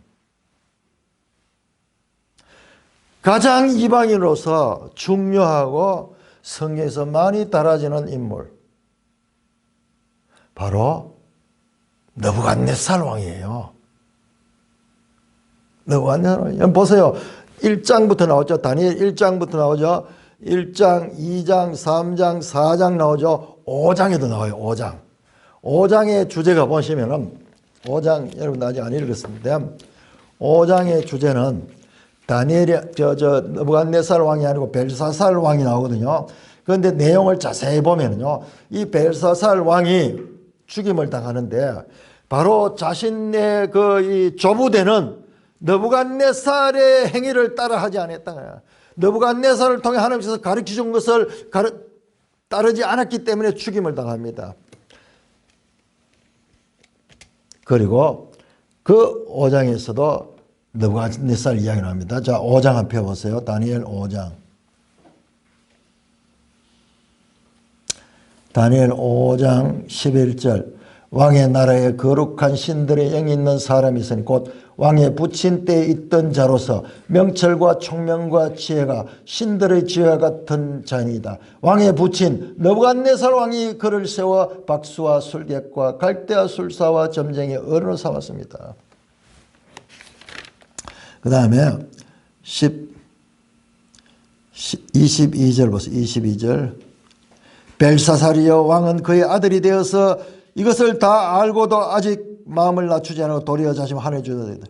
가장 이방인으로서 중요하고 성경에서 많이 다뤄지는 인물, 바로 느부갓네살 왕이에요. 느부갓네살 왕. 보세요. 1장부터 나오죠. 다니엘 1장부터 나오죠. 1장, 2장, 3장, 4장 나오죠. 5장에도 나와요. 5장. 5장의 주제가 보시면은 5장 여러분 아직 안 읽었습니다. 5장의 주제는 다니엘이 느부갓네살 왕이 아니고 벨사살 왕이 나오거든요. 그런데 내용을 자세히 보면요, 이 벨사살 왕이 죽임을 당하는데 바로 자신의 이 조부되는 느부갓네살의 행위를 따라하지 않았다 거야. 느부갓네살을 통해 하나님께서 가르쳐 준 것을 따르지 않았기 때문에 죽임을 당합니다. 그리고 그 5장에서도 느부갓네살 이야기 나옵니다. 자, 5장 한번 펴보세요. 다니엘 5장. 다니엘 5장 11절. 왕의 나라에 거룩한 신들의 영이 있는 사람이 있으니 곧 왕의 부친 때에 있던 자로서 명철과 총명과 지혜가 신들의 지혜와 같은 자니이다. 왕의 부친 느부갓네살 왕이 그를 세워 박수와 술객과 갈대와 술사와 점쟁이 어른을 삼았습니다. 그 다음에 22절 보세요. 22절. 벨사살이여 왕은 그의 아들이 되어서 이것을 다 알고도 아직 마음을 낮추지 않고 도리어 자신 하늘에 주어야 된다.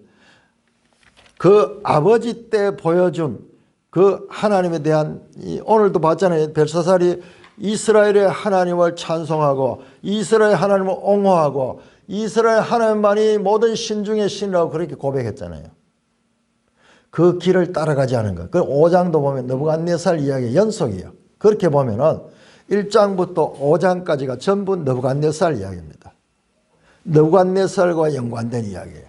그 아버지 때 보여준 그 하나님에 대한, 오늘도 봤잖아요. 벨사살이 이스라엘의 하나님을 찬송하고 이스라엘 하나님을 옹호하고 이스라엘 하나님만이 모든 신 중에 신이라고 그렇게 고백했잖아요. 그 길을 따라가지 않은 것. 그 5장도 보면 느부갓네살 이야기의 연속이에요. 그렇게 보면은 1장부터 5장까지가 전부 느부갓네살 이야기입니다. 느부갓네살과 연관된 이야기예요.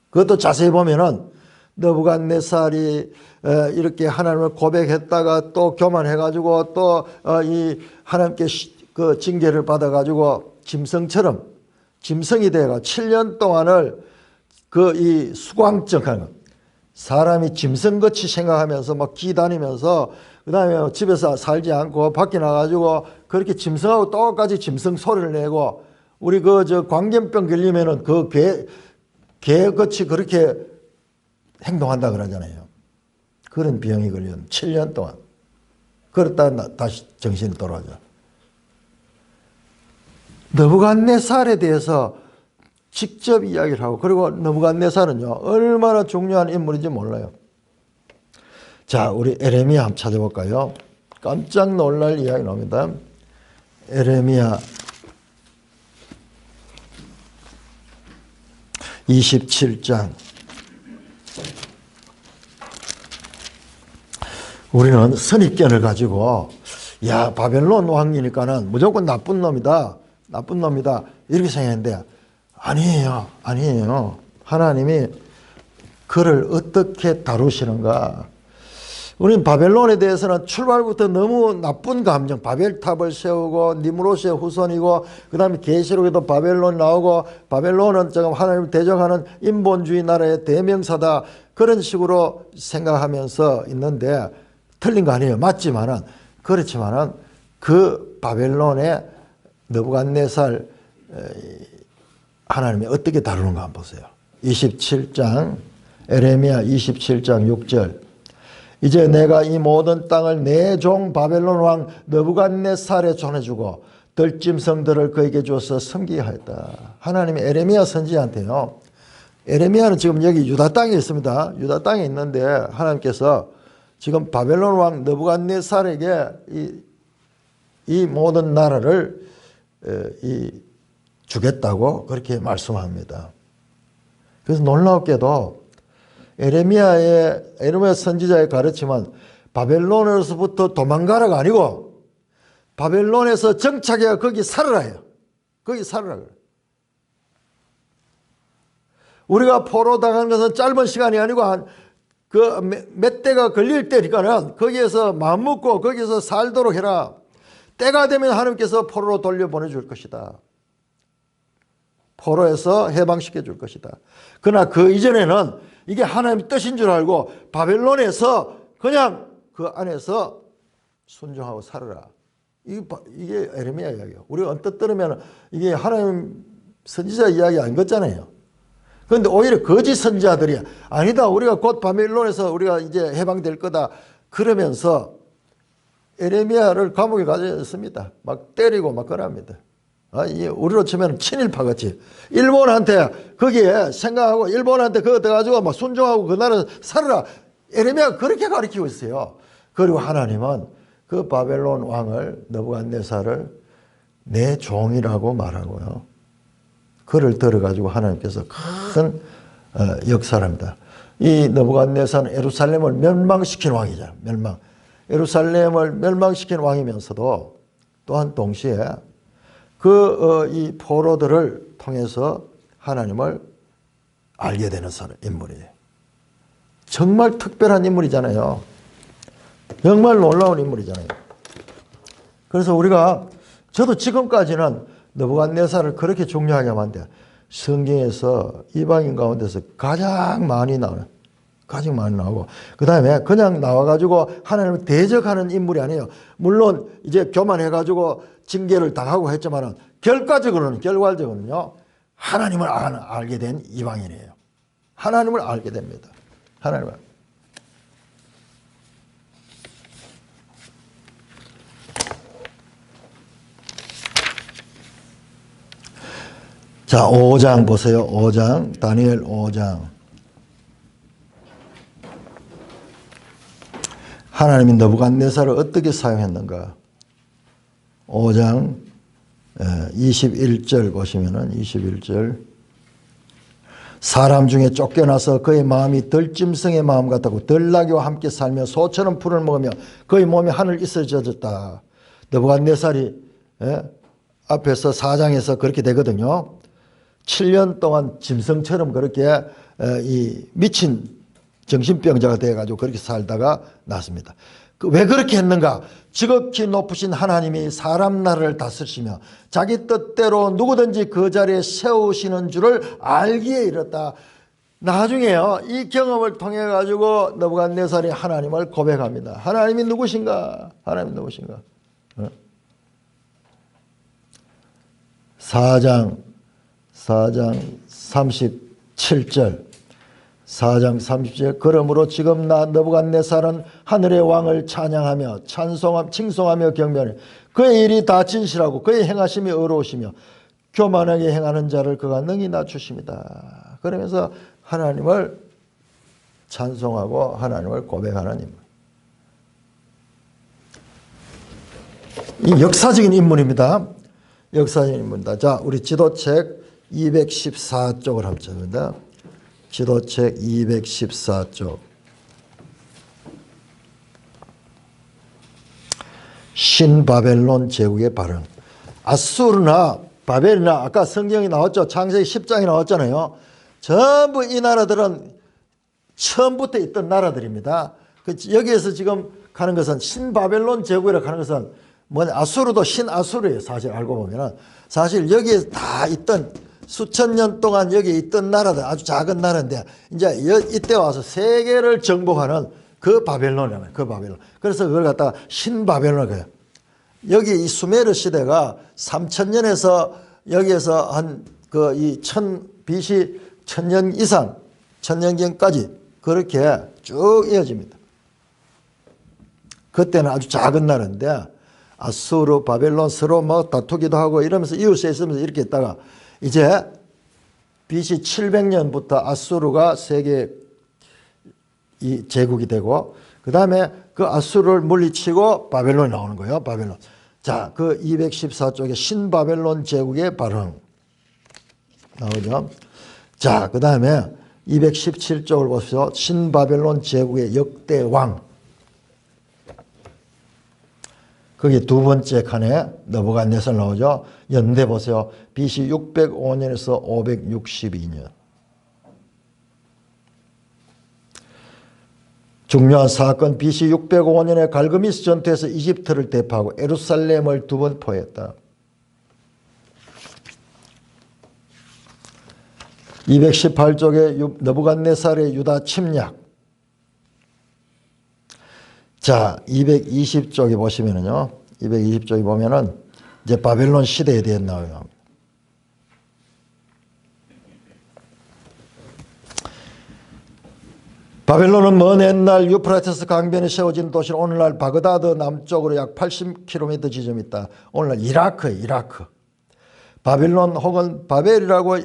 그것도 자세히 보면은 느부갓네살이 이렇게 하나님을 고백했다가 또 교만해가지고 또 이 하나님께 그 징계를 받아가지고 짐승처럼 짐승이 되어가 7년 동안을 그 이 수광적한 것, 사람이 짐승같이 생각하면서 막 기다니면서 그 다음에 집에서 살지 않고 밖에 나가지고 그렇게 짐승하고 똑같이 짐승 소리를 내고, 우리 광견병 걸리면은 그 개같이 그렇게 행동한다 그러잖아요. 그런 병이 걸리면 7년 동안. 그렇다 다시 정신이 돌아오죠. 느부갓네살에 대해서 직접 이야기를 하고, 그리고 느부갓네살은요 얼마나 중요한 인물인지 몰라요. 자, 우리 에레미야 한번 찾아볼까요? 깜짝 놀랄 이야기 나옵니다. 에레미야 27장. 우리는 선입견을 가지고 야, 바벨론 왕이니까는 무조건 나쁜 놈이다, 나쁜 놈이다 이렇게 생각했는데 아니에요. 아니에요. 하나님이 그를 어떻게 다루시는가. 우리는 바벨론에 대해서는 출발부터 너무 나쁜 감정, 바벨탑을 세우고 니므롯의 후손이고, 그 다음에 계시록에도 바벨론 나오고, 바벨론은 지금 하나님을 대적하는 인본주의 나라의 대명사다, 그런 식으로 생각하면서 있는데 틀린 거 아니에요. 맞지만은, 그렇지만은 그 바벨론의 느부갓네살 하나님이 어떻게 다루는가 한번 보세요. 27장, 에레미야 27장 6절. 이제 내가 이 모든 땅을 내 종 바벨론 왕 느부갓네살에 전해주고 들짐승들을 그에게 주어서 섬기게 하였다. 하나님이 에레미야 선지자한테요. 에레미야는 지금 여기 유다 땅에 있습니다. 유다 땅에 있는데 하나님께서 지금 바벨론 왕 느부갓네살에게 이 모든 나라를 주겠다고 그렇게 말씀합니다. 그래서 놀랍게도 에레미야 선지자의 가르침은 바벨론에서부터 도망가라가 아니고 바벨론에서 정착해야 거기 살아라요. 거기 살아라. 우리가 포로 당한 것은 짧은 시간이 아니고 몇 대가 걸릴 때니까는 거기에서 마음 먹고 거기에서 살도록 해라. 때가 되면 하나님께서 포로로 돌려보내줄 것이다. 포로에서 해방시켜 줄 것이다. 그러나 그 이전에는 이게 하나님의 뜻인 줄 알고 바벨론에서 그냥 그 안에서 순종하고 살아라. 이게 에레미야 이야기예요. 우리가 언뜻 들으면 이게 하나님 선지자 이야기 아닌 것잖아요. 그런데 오히려 거짓 선지자들이 아니다. 우리가 곧 바벨론에서 우리가 이제 해방될 거다. 그러면서 에레미야를 감옥에 가졌습니다. 막 때리고 막 그럽니다. 우리로 치면 친일파 같이 일본한테 거기에 생각하고 일본한테 그거 돼가지고 막 순종하고 그 나라 살아라. 에레미야가 그렇게 가르치고 있어요. 그리고 하나님은 그 바벨론 왕을 느부갓네살을 내 종이라고 말하고요. 그를 들어가지고 하나님께서 큰 역사를 합니다. 이 느부갓네살은 예루살렘을 멸망시킨 왕이잖아요. 예루살렘을 멸망시킨 왕이면서도 또한 동시에 이 포로들을 통해서 하나님을 알게 되는 인물이에요. 정말 특별한 인물이잖아요. 정말 놀라운 인물이잖아요. 그래서 저도 지금까지는 느부갓네살을 그렇게 중요하게 하는데 성경에서 이방인 가운데서 가장 많이 나오고 그 다음에 그냥 나와가지고 하나님을 대적하는 인물이 아니에요. 물론 이제 교만해가지고 징계를 당하고 했지만은 결과적으로는요 하나님을 알게 된 이방인이에요. 하나님을 알게 됩니다. 하나님을. 자, 5장 보세요. 5장, 다니엘 5장. 하나님이 느부갓네살을 어떻게 사용했는가? 5장 21절 보시면은 21절. 사람 중에 쫓겨나서 그의 마음이 들짐승의 마음 같았고 들나귀와 함께 살며 소처럼 풀을 먹으며 그의 몸이 하늘 이슬 젖었다. 느부갓네살이 앞에서 4장에서 그렇게 되거든요. 7년 동안 짐승처럼 그렇게 이 미친 정신병자가 되어가지고 그렇게 살다가 났습니다. 왜 그렇게 했는가? 지극히 높으신 하나님이 사람 나라를 다스리시며 자기 뜻대로 누구든지 그 자리에 세우시는 줄을 알기에 이르렀다. 나중에요, 이 경험을 통해 가지고 느부갓네살이 하나님을 고백합니다. 하나님이 누구신가? 하나님이 누구신가? 4장 37절. 4장 30절. 그러므로 지금 나 느부갓네살은 하늘의 왕을 찬양하며 칭송하며 경배하니 그의 일이 다 진실하고 그의 행하심이 의로우시며 교만하게 행하는 자를 그가 능히 낮추십니다. 그러면서 하나님을 찬송하고 하나님을 고백하는 인물. 이 역사적인 인물입니다. 역사적인 인물입니다. 자, 우리 지도책 214쪽을 한번 봅니다. 지도책 214쪽. 신바벨론 제국의 발흥. 아수르나 바벨이나 아까 성경이 나왔죠. 창세기 10장이 나왔잖아요. 전부 이 나라들은 처음부터 있던 나라들입니다. 여기에서 지금 가는 것은 신바벨론 제국이라고 하는 것은 아수르도 신아수르예요. 사실 알고 보면은. 사실 여기에 다 있던 수천 년 동안 여기 있던 나라들, 아주 작은 나라인데 이제 이때 와서 세계를 정복하는 그 바벨론이에요. 그 바벨론. 그래서 그걸 갖다가 신바벨론을 해요. 여기 이 수메르 시대가 3000년에서 여기에서 BC 1000년 이상, 1000년경까지 그렇게 쭉 이어집니다. 그때는 아주 작은 나라인데 아수르, 바벨론 서로 뭐 다투기도 하고 이러면서 이웃에 있으면서 이렇게 있다가 이제 BC 700년부터 아수르가 세계 이 제국이 되고 그 다음에 그 아수르를 물리치고 바벨론이 나오는 거예요. 바벨론. 자, 그 214쪽에 신바벨론 제국의 발흥 나오죠. 자, 그 다음에 217쪽을 보십시오. 신바벨론 제국의 역대 왕. 거기 두 번째 칸에 느부갓네살 나오죠. 연대 보세요. BC 605년에서 562년. 중요한 사건 BC 605년에 갈그미스 전투에서 이집트를 대파하고 예루살렘을 2번 포위했다. 218쪽에 느부갓네살의 유다 침략. 자, 220쪽에 보시면은요. 220쪽에 보면은 이제 바벨론 시대에 대해 나와요. 바벨론은 먼 옛날 유프라테스 강변에 세워진 도시는 오늘날 바그다드 남쪽으로 약 80km 지점이 있다. 오늘날 이라크. 바빌론 혹은 바벨이라고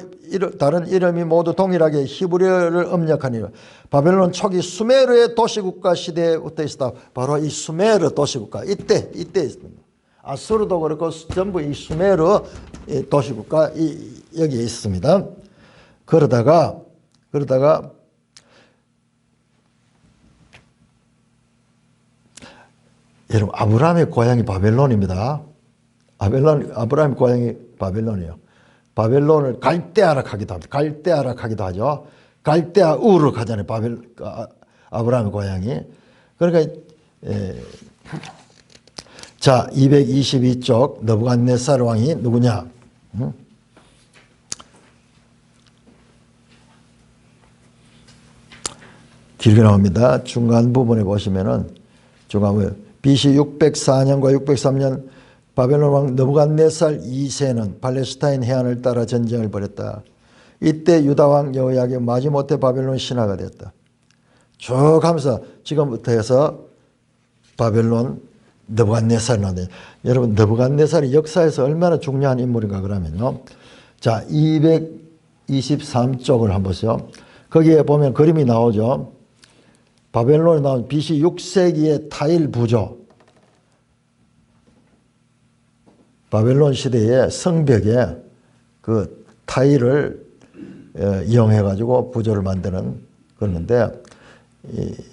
다른 이름이 모두 동일하게 히브리어를 음력한 이름. 바벨론 초기 수메르의 도시국가 시대부터 있었다. 바로 이 수메르 도시국가 이때 있습니다. 아수르도 그렇고 전부 이 수메르 도시국가 여기에 있습니다. 그러다가 여러분 아브라함의 고향이 바벨론입니다. 아브라함의 고향이 바벨론이에요. 바벨론을 갈대아락 하기도 합니다. 갈대아락 하기도 하죠. 갈대아 우르 가잖아요. 아브라함의 고향이. 그러니까 자 222쪽 느부갓네살 왕이 누구냐? 길게 나옵니다. 중간 부분에 보시면은 BC 604년과 603년 바벨론 왕 느부갓네살 2세는 팔레스타인 해안을 따라 전쟁을 벌였다. 이때 유다 왕 여호야김이 마지못해 바벨론 신하가 됐다. 쭉 하면서 지금부터 해서 바벨론 느부갓네살이 나오는데 여러분 느부갓네살이 역사에서 얼마나 중요한 인물인가 그러면요. 자 223쪽을 한번 보세요. 거기에 보면 그림이 나오죠. 바벨론에 나온 BC 6세기의 타일 부조. 바벨론 시대의 성벽에 그 타일을 이용해 가지고 부조를 만드는 그런데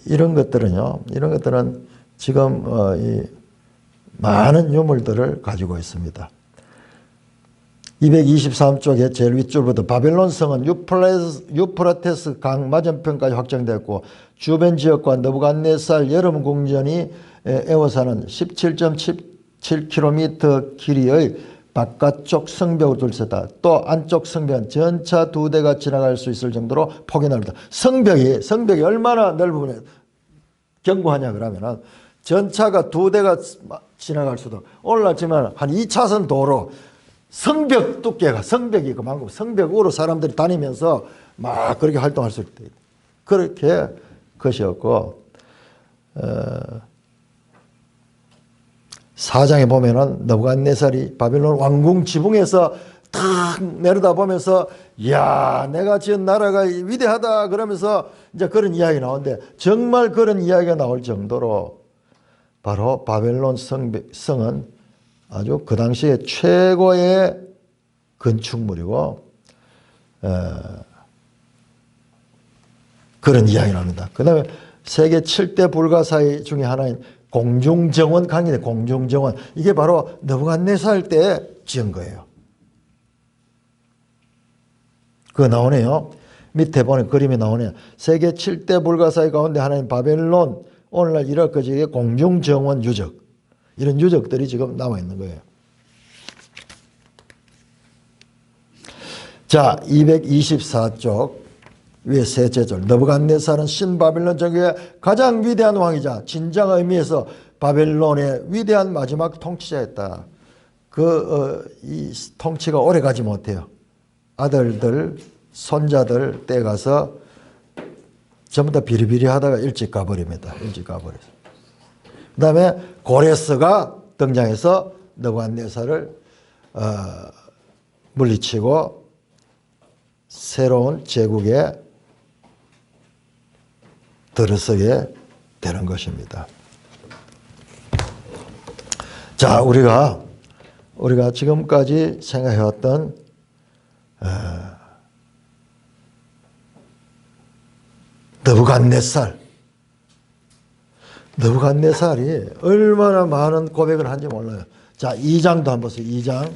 이런 것들은 지금 많은 유물들을 가지고 있습니다. 223쪽에 제일 윗줄부터 바벨론 성은 유프라테스 강 맞은편까지 확장됐고 주변 지역과 느부갓네살 여름 궁전이 에워싸는 17.7km 길이의 바깥쪽 성벽을 둘렀다. 또 안쪽 성벽은 전차 2대가 지나갈 수 있을 정도로 폭이 넓다. 성벽이 얼마나 넓으면 견고하냐 그러면은 전차가 2대가 지나갈 수도 올랐지만 한 2차선 도로 성벽 두께가 성벽이 그만큼 성벽으로 사람들이 다니면서 막 그렇게 활동할 수 있다. 그렇게 것이었고 4장에 보면은 느부갓네살이 바벨론 왕궁 지붕에서 탁 내려다 보면서 야 내가 지은 나라가 위대하다 그러면서 이제 그런 이야기 나오는데 정말 그런 이야기가 나올 정도로 바로 바벨론 성은 아주 그 당시에 최고의 건축물이고 그런 이야기를 합니다. 그 다음에 세계 7대 불가사의 중에 하나인 공중정원 강인데 공중정원 이게 바로 느부갓네살 때 지은 거예요. 그거 나오네요. 밑에 보면 그림이 나오네요. 세계 7대 불가사의 가운데 하나인 바벨론 오늘날 이라크 지역의 공중정원 유적 이런 유적들이 지금 나와 있는 거예요. 자 224쪽 위에 셋째 줄 느부갓네살은 신바벨론 정교의 가장 위대한 왕이자 진정 의미에서 바벨론의 위대한 마지막 통치자였다. 이 통치가 오래 가지 못해요. 아들들 손자들 때 가서 전부 다 비리비리 하다가 일찍 가버립니다. 그 다음에 고레스가 등장해서 느부갓네살을 물리치고 새로운 제국에 들어서게 되는 것입니다. 자, 우리가 지금까지 생각해왔던 느부갓네살이 얼마나 많은 고백을 한지 몰라요. 자, 2장도 한번 보세요. 2장.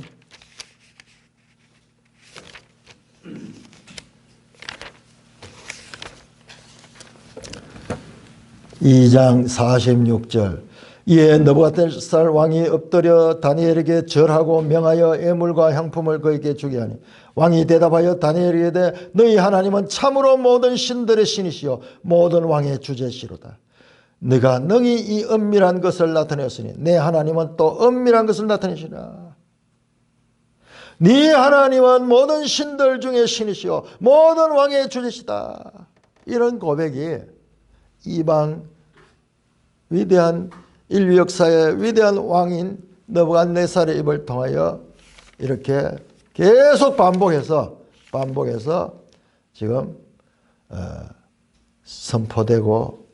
2장 46절. 이에 느부갓네살 왕이 엎드려 다니엘에게 절하고 명하여 예물과 향품을 그에게 주게 하니 왕이 대답하여 다니엘에게 이르되 너희 하나님은 참으로 모든 신들의 신이시요 모든 왕의 주제시로다. 네가 능히 이 은밀한 것을 나타내었으니 내 하나님은 또 은밀한 것을 나타내시라. 네 하나님은 모든 신들 중에 신이시요 모든 왕의 주제시다. 이런 고백이 이방 위대한 인류 역사의 위대한 왕인 느부갓네살의 입을 통하여 이렇게 계속 반복해서 지금 선포되고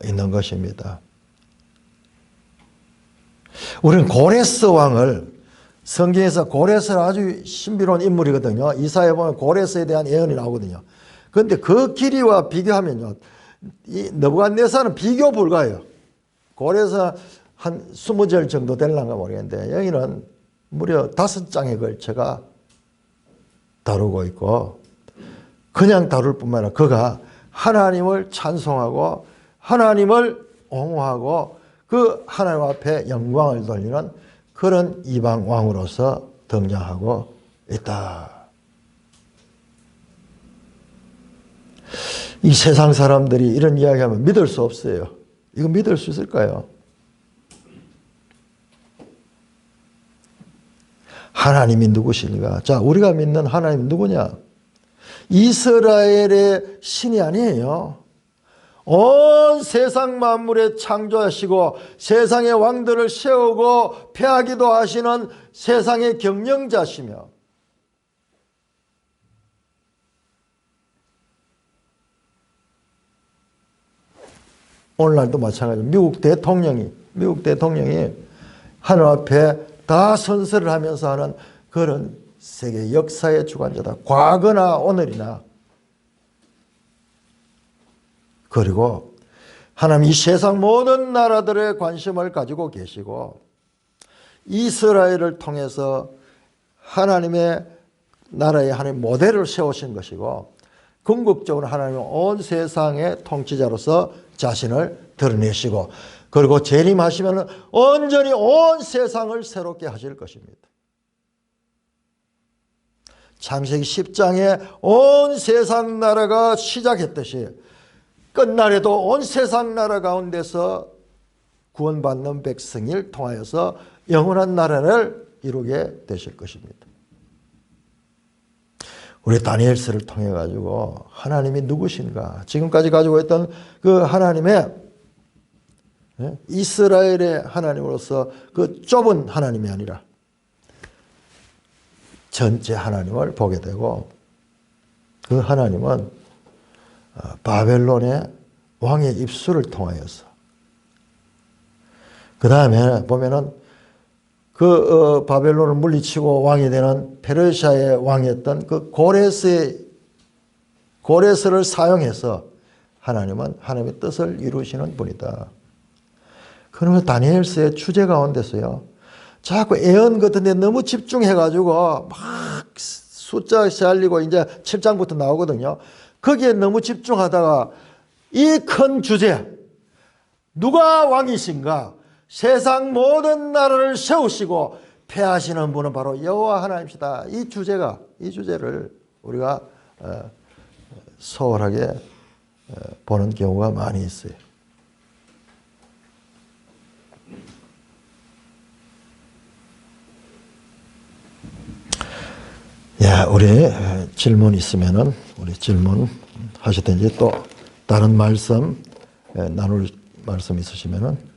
있는 것입니다. 우리는 고레스 왕을 성경에서 고레스는 아주 신비로운 인물이거든요. 이사야에 보면 고레스에 대한 예언이 나오거든요. 그런데 그 길이와 비교하면요, 이 느부갓네살은 비교 불가해요. 고레스 한 20절 정도 될란가 모르겠는데 여기는 무려 5장에 걸쳐가 다루고 있고, 그냥 다룰 뿐만 아니라 그가 하나님을 찬송하고 하나님을 옹호하고 그 하나님 앞에 영광을 돌리는 그런 이방 왕으로서 등장하고 있다. 이 세상 사람들이 이런 이야기하면 믿을 수 없어요. 이거 믿을 수 있을까요? 하나님이 누구신가? 자, 우리가 믿는 하나님 누구냐? 이스라엘의 신이 아니에요. 온 세상 만물에 창조하시고 세상의 왕들을 세우고 패하기도 하시는 세상의 경영자시며, 오늘날도 마찬가지로 미국 대통령이 하늘 앞에 다 선서를 하면서 하는 그런 세계 역사의 주관자다. 과거나 오늘이나. 그리고 하나님 이 세상 모든 나라들의 관심을 가지고 계시고 이스라엘을 통해서 하나님의 나라의 하나님 모델을 세우신 것이고, 궁극적으로 하나님은 온 세상의 통치자로서 자신을 드러내시고, 그리고 재림하시면 온전히 온 세상을 새롭게 하실 것입니다. 창세기 10장에 온 세상 나라가 시작했듯이 끝날에도 온 세상 나라 가운데서 구원받는 백성을 통하여서 영원한 나라를 이루게 되실 것입니다. 우리 다니엘서를 통해 가지고 하나님이 누구신가, 지금까지 가지고 있던 그 하나님의, 이스라엘의 하나님으로서 그 좁은 하나님이 아니라 전체 하나님을 보게 되고, 그 하나님은 바벨론의 왕의 입술을 통하여서, 그 다음에 보면은 그 바벨론을 물리치고 왕이 되는 페르시아의 왕이었던 그 고레스를 사용해서 하나님은 하나님의 뜻을 이루시는 분이다. 그러면 다니엘서의 주제 가운데서요, 자꾸 예언 같은 데 너무 집중해가지고 막 숫자 살리고 이제 7장부터 나오거든요. 거기에 너무 집중하다가 이 큰 주제, 누가 왕이신가? 세상 모든 나라를 세우시고 패하시는 분은 바로 여호와 하나님이시다. 이 주제를 우리가 소홀하게 보는 경우가 많이 있어요. 야, 우리 질문 있으면은 우리 질문 하시든지 또 다른 말씀 나눌 말씀 있으시면은